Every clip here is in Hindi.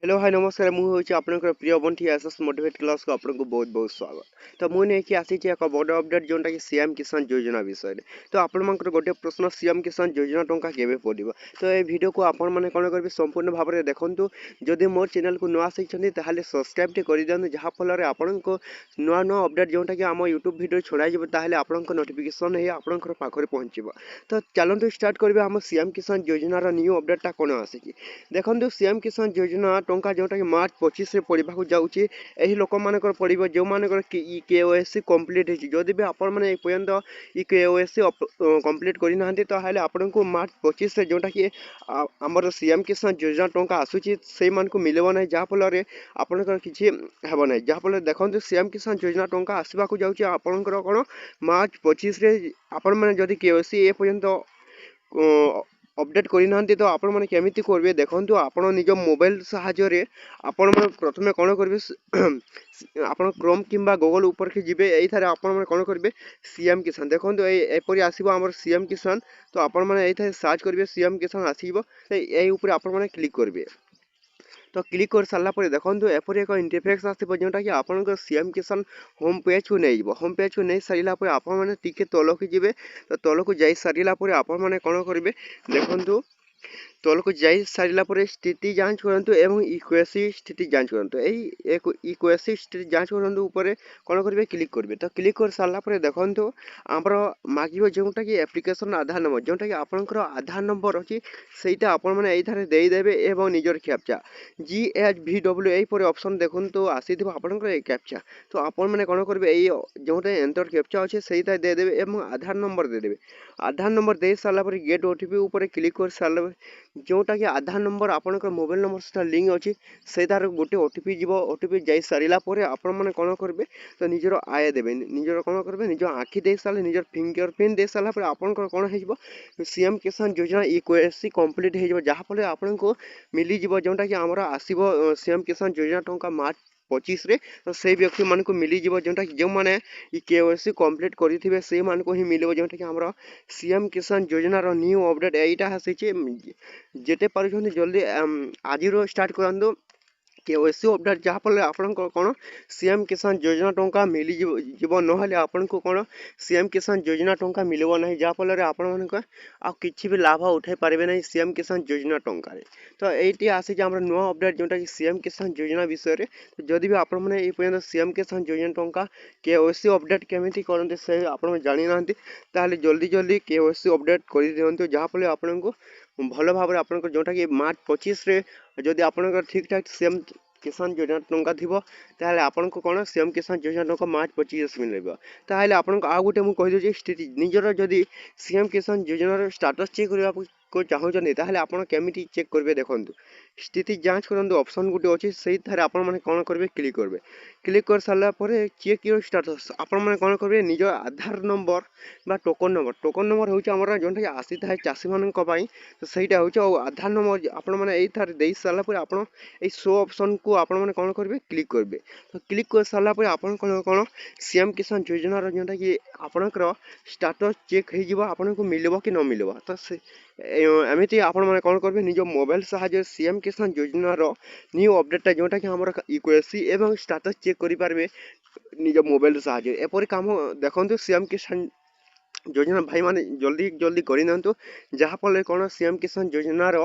हेलो हाय नमस्कार मुझे आपनकर प्रिय बंटी एसएस मोटिवेट क्लास को आपको बहुत बहुत स्वागत। तो मुझे नहीं आसी एक बड़ अपडेट जोटा कि सीएम किसान योजना विषय में। तो आपण गोटे प्रश्न सीएम किसान योजना टंका केबे पड़ो। तो ये वीडियो को आपण मैंने कौन करेंगे संपूर्ण भाव में देखूँ। जदि मोर चैनल को नुआ आसी ताहले सब्सक्राइब कर दिखाँ जहाँफल आपण को नुआ नुआ अपडेट जोटा कि आम यूट्यूब वीडियो छड़ाई ताहले आपण नोटिफिकेशन ही आपण पाखे पहुँचो। तो चलते स्टार्ट करेंगे आम सीएम किसान योजनार न्यू अपडेटा कौन आसी। देखो सीएम किसान योजना टंका जोटा कि मार्च 25 पड़ाक जाऊँगी। यही लोक मानकर पड़ो जो मानकर केओएससी कंप्लीट होदि भी आपण मैंने पर्यंत केओएससी कंप्लीट करना ताहले आपण को मार्च 25 जोटा कि आमर सीएम किसान योजना टंका आसूची से मिलव ना जहाँफल आपंकर किसी हेब ना जहाँफल देखते सीएम किसान योजना टंका आसवाक जाऊँगी आपंकर कौन मार्च 25 आपण मैंने जदि केओएससी ए पर्यंत अपडेट करना तो आपण मैंने केमी करेंगे देखो आपण निज मोबाइल साहाय्य आपण मैंने प्रथम कौन करेंगे आप क्रोम कि गूगल ऊपर के जी ये आपण मैंने कौन करेंगे सीएम किसान देखो एपरी आसो आम सीएम किसान। तो आपण मैंने ये सर्च करेंगे सीएम किसान आसो ये आपण मैंने क्लिक करेंगे। तो क्लिक कर सारापर देखो एपरी एक इंटरफेस आसो जोटा कि आपंकर सीएम किसान होम पेज को नहीं होम पेज को नहीं सारापर आपने टी तलक जी। तो तलक जा सारापर आपण मैंने कौन करेंगे देखो तलक जा सारा स्थिति जांच करूँ एवं इक्वेसी स्थिति जांच करूँ इक्वेसी स्थिति जांच करूँ ऊपर कौन करेंगे क्लिक करेंगे। तो क्लिक कर सारापर देखो आमर मांग जोटा कि एप्लिकेशन आधार नंबर जोटा कि आपंकर आधार नंबर अच्छी सहीटा आपण मैंने ये देदेवे एवं निजर कैप्चा GHVW यहीपर ऑप्शन देखो तो आसी आपंकर कैप्चा। तो आपण मैंने कौन करेंगे जो एंटर कैप्चा अच्छे सहीटा देदेवे एवं आधार नंबर देदेवे। आधार नंबर दे सारापर गेट ओटीपी ऊपर क्लिक कर सारा जोटा कि आधार नंबर आपंकर मोबाइल नंबर सहित लिंक अच्छी से तार गोटे ओटीपी जीव ओटीपी जा सारापर आपण मैंने कौन करेंगे तो निजर आय देवे निजर कौन करेंगे निज आखि दे सारे निजर फिंगर प्रिंट दे सारापर आपंकर कौन हो सीएम किसान योजना इक्वेसी कंप्लीट हो जहाँफल आपन को मिल जोटा कि आमर आसो सीएम किसान योजना टंका मार्च 25 तो से व्यक्ति मान को मिल जोटा कि जो मैंने केओएससी कंप्लीट करेंगे से मान को ही मिले जोटा कि आमर सीएम किसान योजनार न्यू अपडेट यहीटा आसी जेते पार जल्दी आज स्टार्ट करूँ केओएससी अपडेट जहाँफल आपण कौन सीएम किसान योजना टंका मिल ना आपण को कौन सीएम किसान योजना टंका मिलव ना जहाँफल आपण मान कि भी लाभ उठाई पारे ना सीएम किसान योजना टंका। तो ये आसी नुआ अपडेट जोटा कि सीएम किसान योजना विषय में। तो जदि भी आपण मैंने ये सीएम किसान योजना टंका केओएससी अपडेट केमी करते से आप जानी ना ताहले जल्दी जल्दी केओएससी अपडेट कर दिखाँ जहाँफल आपण को भल भाव आप जोटा कि मार्च 25 जदि आप ठीक ठाक सीएम किसान योजना टंका थी ताहले आपन को कौन सीएम किसान योजना टंका मार्च 25 मिल ताहले आपन को आउ गोटे मुझे कहीदे स्थिति निजर जदि सीएम किसान योजनार स्टाटस चेक करने को चाहूँ ताहले आपन केमिटी चेक करेंगे देखो स्थिति जांच करूँ ऑप्शन गोटे अच्छे से मैंने कौन करेंगे क्लिक करेंगे। क्लिक कर सारापर चेक योर स्टाटस आपण मैंने कौन करेंगे निज आधार नंबर बा टोकन नंबर हूँ जोटा कि आसी था चाषी मानी तो सहीटा हूँ आधार नंबर आपण मैंने ये दे सारापर आप शो ऑप्शन को आपण मैंने कौन करेंगे क्लिक करेंगे। तो क्लिक कर सारापर आपण कौन सीएम किसान योजनार जोटा कि आपणकर स्टाटस चेक हो मिलव कि न मिलव। तो एमती आपण मैंने कौन करेंगे निज मोबाइल साहाय्य सीएम किसान योजनार न्यू अपडेटा जोटा कि आम इक्वेसी एवं स्टाटस चेक करेंगे निज मोबाइल साहाय्य एपरी कम देखते सीएम किसान योजना भाई माने जल्दी जल्दी करना जहाँफल कौन सीएम किसान योजनार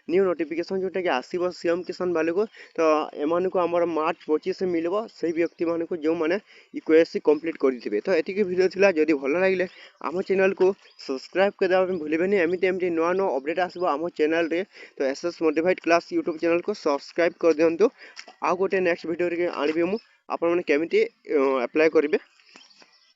न्यू नोटिफिकेशन जोटा कि आसो सीएम किसान वाले को। तो एम को आम मार्च 25 मिल से व्यक्ति मान को जो मैंने इक्वेसी कंप्लीट करेंगे। तो ये वीडियो थी जदि भल लगे आम चैनल को सब्सक्राइब करदे भूलें एमती एमती नुआ नुआ अपडेट आसो आम चैनल रे। तो SS motivate class YouTube channel को सब्सक्राइब कर दिंतु। आउ गोटे नेक्स्ट वीडियो आनी मुझे केमी अप्लाई करेंगे।